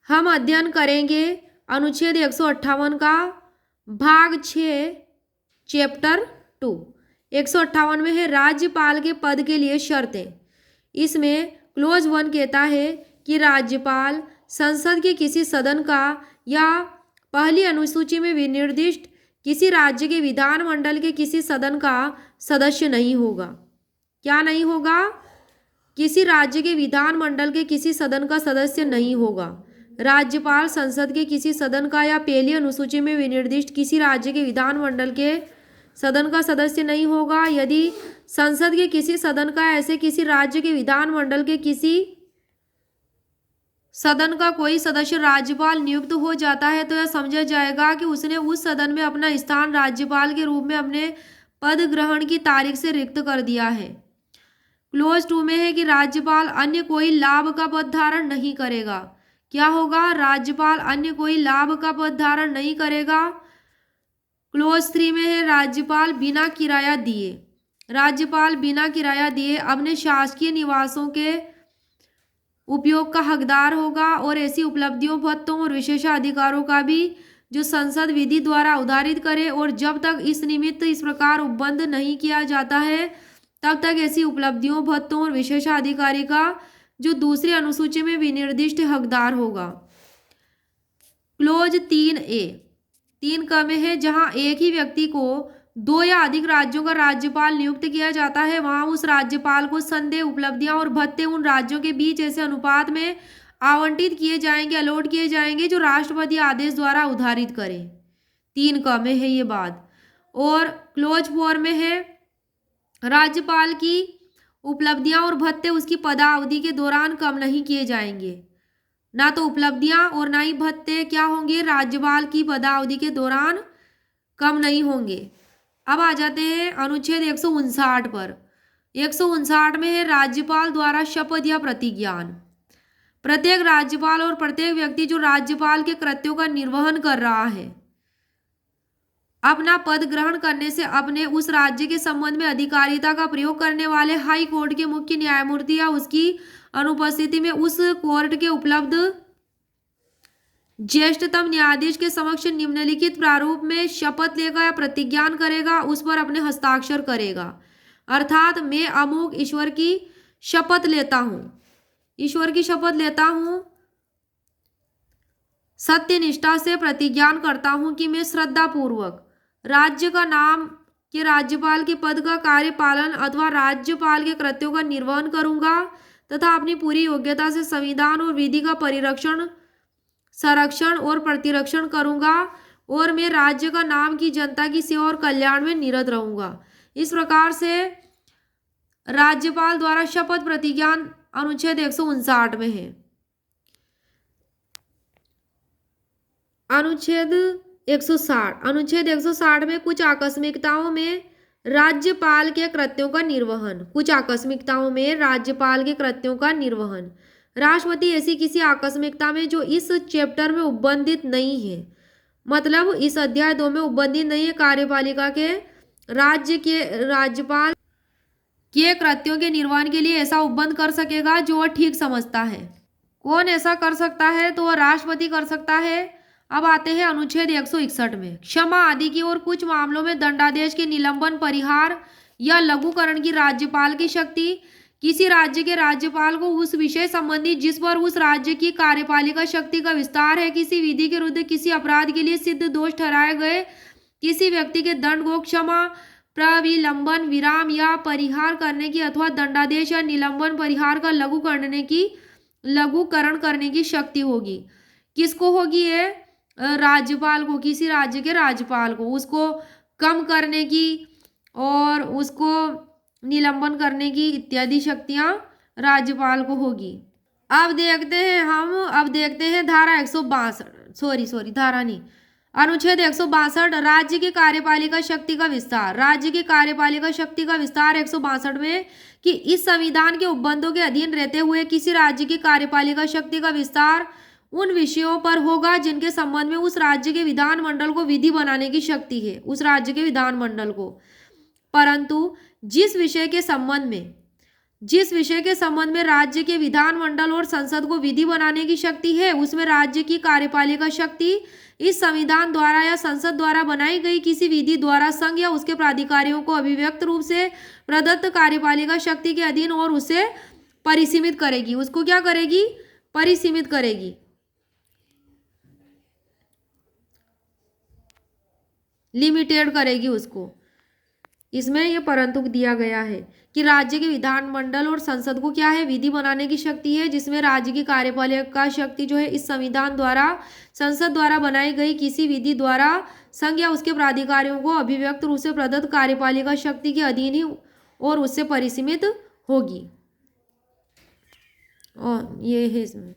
हम अध्ययन करेंगे अनुच्छेद 158 का भाग 6 चैप्टर 2। 158 में है राज्यपाल के पद के लिए शर्तें। इसमें क्लोज 1 कहता है कि राज्यपाल संसद के किसी सदन का या पहली अनुसूची में विनिर्दिष्ट किसी राज्य के विधानमंडल के किसी सदन का सदस्य नहीं होगा। क्या नहीं होगा? किसी राज्य के विधानमंडल के किसी सदन का सदस्य नहीं होगा। राज्यपाल संसद के किसी सदन का या पहली अनुसूची में विनिर्दिष्ट किसी राज्य के विधानमंडल के सदन का सदस्य नहीं होगा। यदि संसद के किसी सदन का ऐसे किसी राज्य के विधानमंडल के किसी सदन का कोई सदस्य राज्यपाल नियुक्त हो जाता है तो यह समझा जाएगा कि उसने उस सदन में अपना स्थान राज्यपाल के रूप में अपने पद ग्रहण की तारीख से रिक्त कर दिया है। क्लोज 2 में है कि राज्यपाल अन्य कोई लाभ का पद धारण नहीं करेगा। क्या होगा? राज्यपाल अन्य कोई लाभ का पद धारण नहीं करेगा। क्लोज 3 में है राज्यपाल बिना किराया दिए अपने शासकीय निवासों के उपयोग का हकदार होगा और ऐसी उपलब्धियों, भत्तों और विशेषाधिकारों का भी जो संसद विधि द्वारा उधारित करे और जब तक इस निमित्त इस प्रकार उपबंध नहीं किया जाता है तब तक ऐसी उपलब्धियों, भत्तों और विशेषाधिकारी का जो दूसरी अनुसूची में विनिर्दिष्ट हकदार होगा। क्लोज 3 क में है जहां एक ही व्यक्ति को 2 या अधिक राज्यों का राज्यपाल नियुक्त किया जाता है वहां उस राज्यपाल को संदेह, उपलब्धियां और भत्ते उन राज्यों के बीच ऐसे अनुपात में आवंटित किए जाएंगे, अलॉट किए जाएंगे जो राष्ट्रपति आदेश द्वारा उधारित करे। 3 क में है ये बात। और क्लोज 4 में है राज्यपाल की उपलब्धियां और भत्ते उसकी पदावधि के दौरान कम नहीं किए जाएंगे। ना तो उपलब्धियां और ना ही भत्ते क्या होंगे, राज्यपाल की पदावधि के दौरान कम नहीं होंगे। अब आ जाते हैं अनुच्छेद 159 पर। 159 में है राज्यपाल द्वारा शपथ या प्रतिज्ञान। प्रत्येक राज्यपाल और प्रत्येक व्यक्ति जो राज्यपाल के कृत्यों का निर्वहन कर रहा है अपना पद ग्रहण करने से अपने उस राज्य के संबंध में अधिकारिता का प्रयोग करने वाले हाई कोर्ट के मुख्य न्यायमूर्ति या उसकी अनुपस्थिति में उस कोर्ट के उपलब्ध ज्येष्ठतम न्यायाधीश के समक्ष निम्नलिखित प्रारूप में शपथ लेगा या प्रतिज्ञान करेगा, उस पर अपने हस्ताक्षर करेगा। अर्थात मैं अमुक ईश्वर की शपथ लेता हूं, सत्यनिष्ठा से प्रतिज्ञान करता हूं कि मैं श्रद्धा पूर्वक राज्य का नाम के राज्यपाल के पद का कार्य पालन अथवा राज्यपाल के कृत्यों का निर्वहन करूंगा तथा अपनी पूरी योग्यता से संविधान और विधि का संरक्षण और प्रतिरक्षण करूंगा और मैं राज्य का नाम की जनता की सेवा और कल्याण में निरत रहूंगा। इस प्रकार से राज्यपाल द्वारा शपथ प्रतिज्ञान अनुच्छेद 159 में है। अनुच्छेद 160 में कुछ आकस्मिकताओं में राज्यपाल के कृत्यों का निर्वहन। राष्ट्रपति ऐसी किसी आकस्मिकता में जो इस चैप्टर में उपबंधित नहीं है, मतलब इस अध्याय 2 में उपबंधित नहीं है, कार्यपालिका के राज्यपाल के कृत्यों के निर्वहन के लिए ऐसा उपबंध कर सकेगा जो वह ठीक समझता है। कौन ऐसा कर सकता है? तो वह राष्ट्रपति कर सकता है। अब आते हैं अनुच्छेद 161 में। क्षमा आदि की और कुछ मामलों में दंडादेश के निलंबन, परिहार या लघुकरण की राज्यपाल की शक्ति किसी राज्य के राज्यपाल को उस विषय संबंधी जिस पर उस राज्य की कार्यपालिका शक्ति का विस्तार है, किसी विधि के विरुद्ध किसी अपराध के लिए सिद्ध दोष ठहराए गए किसी व्यक्ति के दंड को क्षमा, प्रविलंबन, विराम या परिहार करने की अथवा दंडादेश या निलंबन, परिहार का लघुकरण करने की शक्ति होगी। किसको होगी? ये राज्यपाल को, किसी राज्य के राज्यपाल को उसको कम करने की और उसको निलंबन करने की इत्यादि शक्तियां राज्यपाल को होगी। अब देखते हैं धारा 162 धारा नहीं, अनुच्छेद 162 राज्य की कार्यपालिका शक्ति का विस्तार। राज्य की कार्यपालिका शक्ति का विस्तार 162 में कि इस संविधान के उपबंधों के अधीन रहते हुए किसी राज्य की कार्यपालिका शक्ति का विस्तार उन विषयों पर होगा जिनके संबंध में उस राज्य के विधानमंडल को विधि बनाने की शक्ति है, उस राज्य के विधानमंडल को। परंतु जिस विषय के संबंध में जिस विषय के संबंध में राज्य के विधानमंडल और संसद को विधि बनाने की शक्ति है, उसमें राज्य की कार्यपालिका शक्ति इस संविधान द्वारा या संसद द्वारा बनाई गई किसी विधि द्वारा संघ या उसके प्राधिकारियों को अभिव्यक्त रूप से प्रदत्त कार्यपालिका शक्ति के अधीन और उसे परिसीमित करेगी। उसको क्या करेगी? परिसीमित करेगी, लिमिटेड करेगी उसको। इसमें ये परंतु दिया गया है कि राज्य के विधानमंडल और संसद को क्या है? विधि बनाने की शक्ति है, जिसमें राज्य की कार्यपालिका शक्ति जो है इस संविधान द्वारा संसद द्वारा बनाई गई किसी विधि द्वारा संघ या उसके प्राधिकारियों को अभिव्यक्त रूप से प्रदत्त कार्यपालिका शक्ति के अधीन ही और उससे परिसीमित होगी। और ये है इसमें